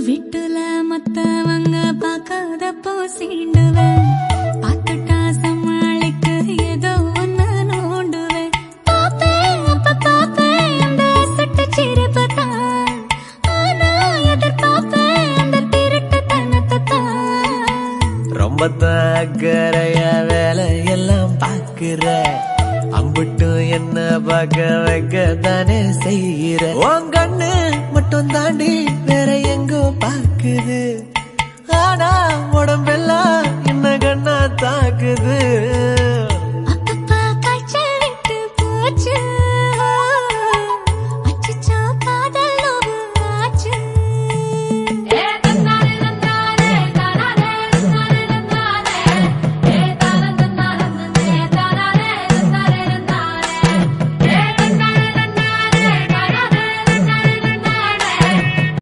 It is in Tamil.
வீட்டுல மத்தவங்க பார்க்காதப்போ சீண்டுவேன், பார்த்துட்டா சமாளிக்க ஏதோ ஒன்னு நோண்டுவேன். பாப்பேன் அப்ப பாப்பேன் அந்த சட்ட சிரிப்பத்தான், ஆனா எதிர்பார்ப்பேன் அந்த திருட்டு தனத்தான். ரொம்ப அக்கறைய வேலையெல்லாம் பாக்குற, அம்புட்டும் என்ன பார்க்க வைக்க தானே செய்யற. உன் கண்ணு மட்டும் தாண்டி வேற எங்கோ பாக்குது, ஆனா உடம்பெல்லாம் என்ன கண்ணா தாக்குது.